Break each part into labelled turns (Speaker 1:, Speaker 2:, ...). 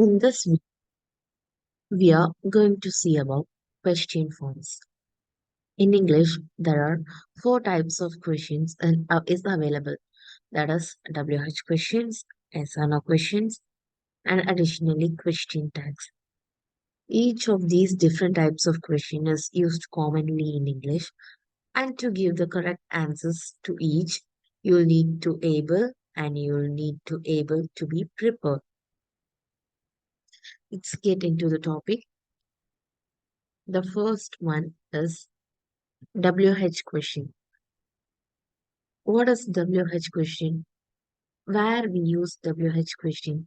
Speaker 1: In this video, we are going to see about question forms. In English, there are four types of questions and is available. That is WH questions, yes or no questions, and additionally question tags. Each of these different types of question is used commonly in English, and to give the correct answers to each, you'll need to able to be prepared. Let's get into the topic. The first one is WH question. What is WH question? Where we use WH question?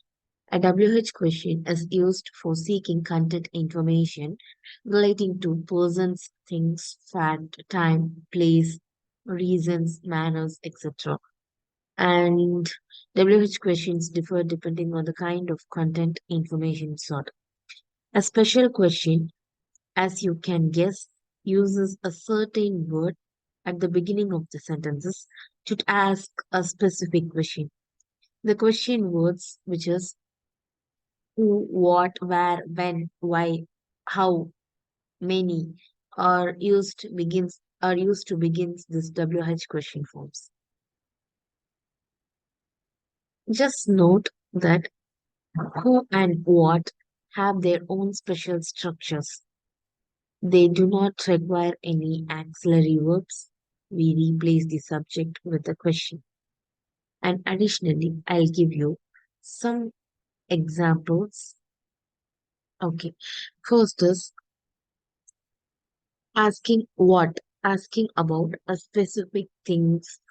Speaker 1: A WH question is used for seeking content information relating to persons, things, fact, time, place, reasons, manners, etc. And WH questions differ depending on the kind of content information sought. A special question, as you can guess, uses a certain word at the beginning of the sentences to ask a specific question. The question words, which is who, what, where, when, why, how, many, are used to begin this WH question forms. Just note that who and what have their own special structures. They do not require any auxiliary verbs. We replace the subject with the question. And additionally, I'll give you some examples. Okay. First is asking what? Asking about a specific things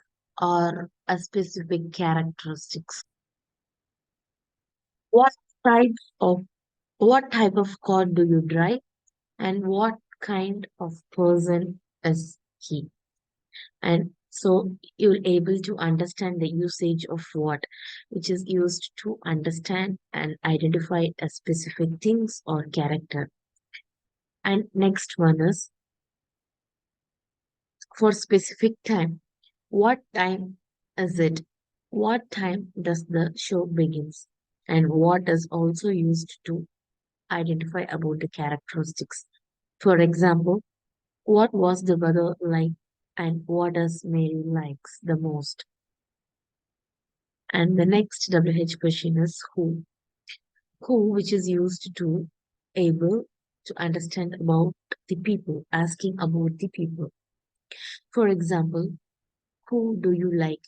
Speaker 1: or a specific characteristics. What types of what type of car do you drive and what kind of person is he? And so you're able to understand the usage of what, which is used to understand and identify a specific things or character. And next one is for specific time. What time is it? What time does the show begins? And what is also used to identify about the characteristics. For example, what was the weather like and what does Mary likes the most? And the next WH question is who, which is used to able to understand about the people, asking about the people. For example, who do you like?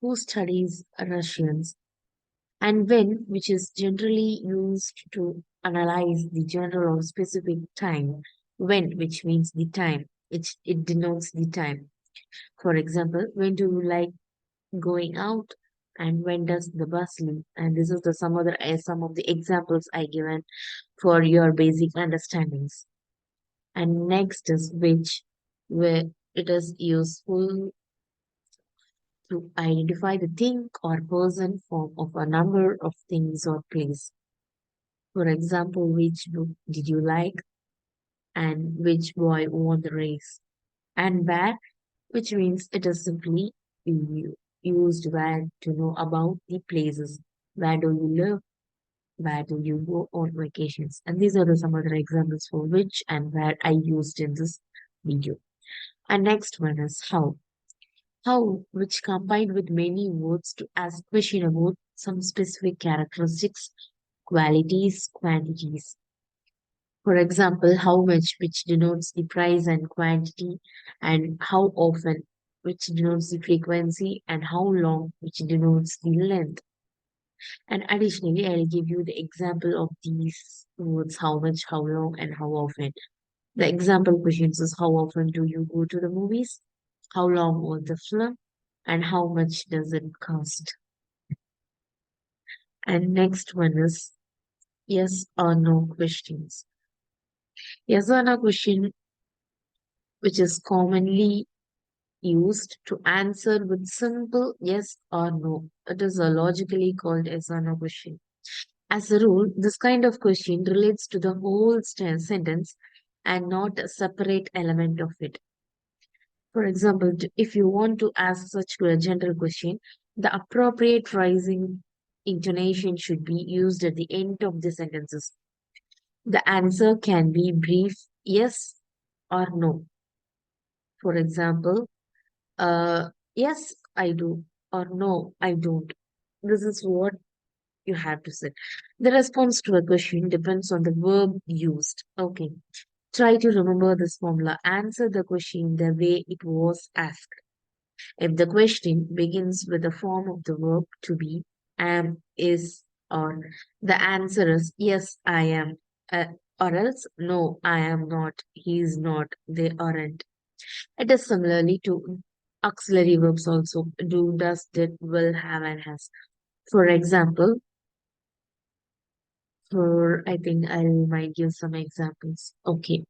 Speaker 1: Who studies Russians? And when, which is generally used to analyze the general or specific time. When, which means the time, it denotes the time. For example, when do you like going out? And when does the bus leave? And this is the some of the examples I given for your basic understandings. And next is which, where it is useful to identify the thing or person form of a number of things or place. For example, which book did you like and which boy won the race? And where, which means it is simply used where to know about the places. Where do you live? Where do you go on vacations? And these are some other examples for which and where I used in this video. And next one is how. How, which combined with many words to ask question about some specific characteristics, qualities, quantities. For example, how much, which denotes the price and quantity, and how often, which denotes the frequency, and how long, which denotes the length. And additionally, I'll give you the example of these words, how much, how long, and how often. The example questions is how often do you go to the movies? How long was the film? And how much does it cost? And next one is yes or no questions. Yes or no question, which is commonly used to answer with simple yes or no. It is a logically called yes or no question. As a rule, this kind of question relates to the whole sentence and not a separate element of it. For example, if you want to ask such a general question, the appropriate phrasing intonation should be used at the end of the sentences. The answer can be brief, yes or no. For example, yes, I do, or no, I don't. This is what you have to say. The response to a question depends on the verb used. Okay. Try to remember this formula. Answer the question the way it was asked. If the question begins with the form of the verb to be, am, is, or, the answer is yes, I am. Or else, no, I am not. He is not. They aren't. It is similarly to auxiliary verbs also. Do, does, did, will, have, and has. For example, for I think I might give some examples. Okay.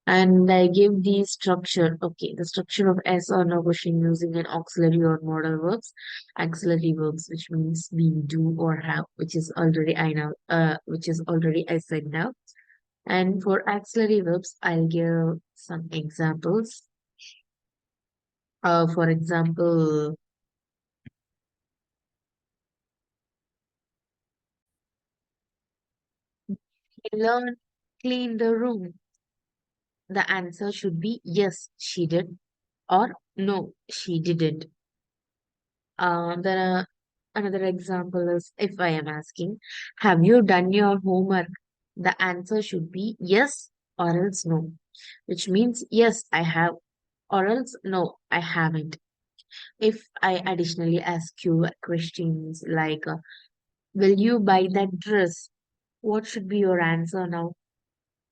Speaker 1: And I give the structure. Okay, the structure of S or no question using an auxiliary or modal verbs. Auxiliary verbs, which means be, do, or have, which is already I know, which is already I said now. And for auxiliary verbs, I'll give some examples. For example, learn, clean the room. The answer should be yes, she did, or no, she didn't. There are another example is if I am asking, have you done your homework? The answer should be yes or else no, which means yes, I have, or else no, I haven't. If I additionally ask you questions like, will you buy that dress? What should be your answer now?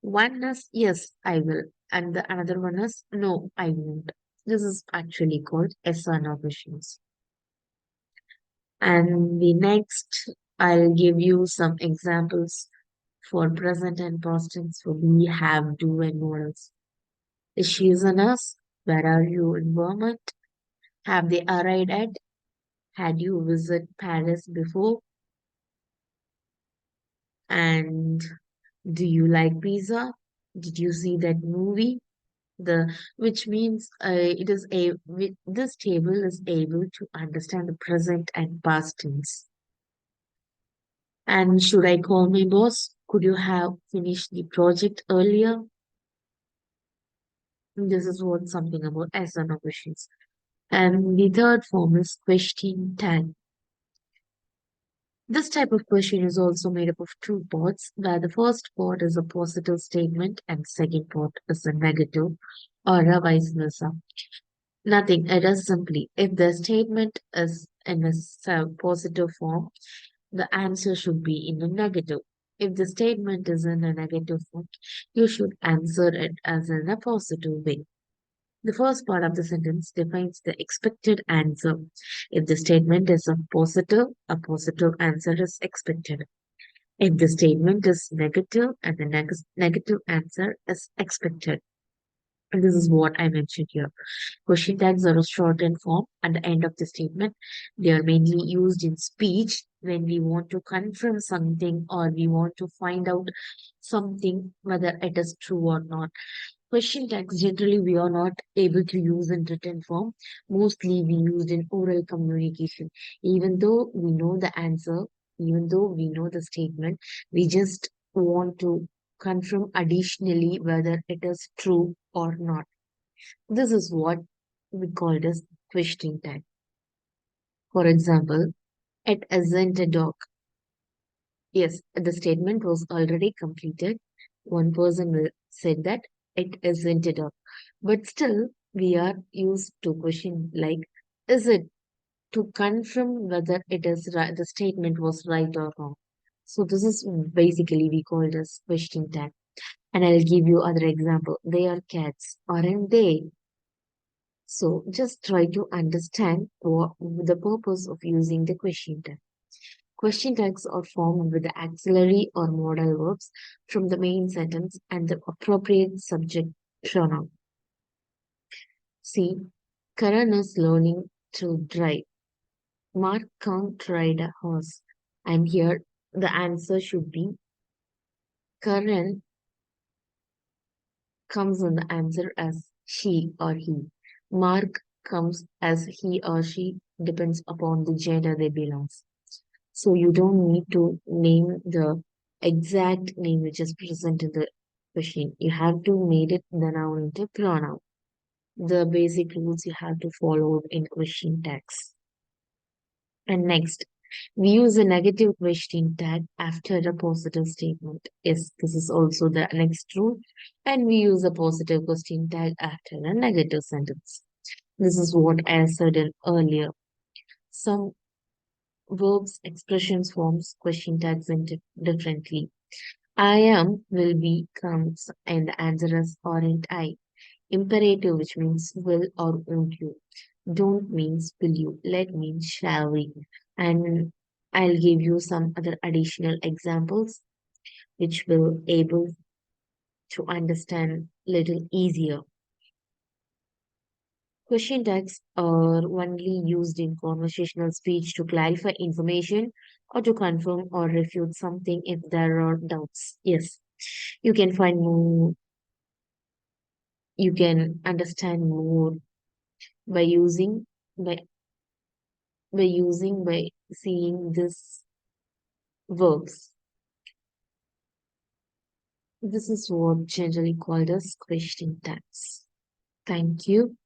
Speaker 1: One is yes, I will, and the another one is no, I won't. This is actually called yes or no questions. And the next, I'll give you some examples for present and past tense for we have, do, and models. Is she is a nurse? Where are you in Vermont? Have they arrived at? Had you visited Paris before? And do you like pizza? Did you see that movie? The which means this table is able to understand the present and past tense. And should I call my boss? Could you have finished the project earlier? This is what something about as and questions. And the third form is question tag. This type of question is also made up of two parts, where the first part is a positive statement and second part is a negative or a vice versa. Nothing, it is simply if the statement is in a positive form, the answer should be in a negative. If the statement is in a negative form, you should answer it as in a positive way. The first part of the sentence defines the expected answer. If the statement is a positive answer is expected. If the statement is negative, and the negative answer is expected. And this is what I mentioned here. Question tags are a shortened form at the end of the statement. They are mainly used in speech when we want to confirm something or we want to find out something whether it is true or not. Question tags generally we are not able to use in written form. Mostly we used in oral communication. Even though we know the answer, even though we know the statement, we just want to confirm additionally whether it is true or not. This is what we call as question tag. For example, it isn't a dog. Yes, the statement was already completed. One person will said that it isn't a dog. But still, we are used to question like, is it to confirm whether it is right, the statement was right or wrong. So this is basically we call it as question tag. And I'll give you other example. They are cats, aren't they? So just try to understand what the purpose of using the question tag. Question tags are formed with the auxiliary or modal verbs from the main sentence and the appropriate subject pronoun. See, Karan is learning to drive. Mark can't ride a horse. And here the answer should be Karan comes in the answer as she or he. Mark comes as he or she depends upon the gender they belong. So you don't need to name the exact name which is present in the question. You have to make it the noun into pronoun. The basic rules you have to follow in question tags. And next, we use a negative question tag after a positive statement. Yes, this is also the next rule. And we use a positive question tag after a negative sentence. This is what I said earlier. Some verbs, expressions, forms, question tags in differently. I am, will be, comes, and the answer is aren't I. Imperative, which means will or won't you. Don't means will you. Let means shall we. And I'll give you some other additional examples which will able to understand little easier. Question tags are only used in conversational speech to clarify information or to confirm or refute something if there are doubts. Yes, you can find more, you can understand more by using by by seeing this verbs. This is what generally called as question tags. Thank you.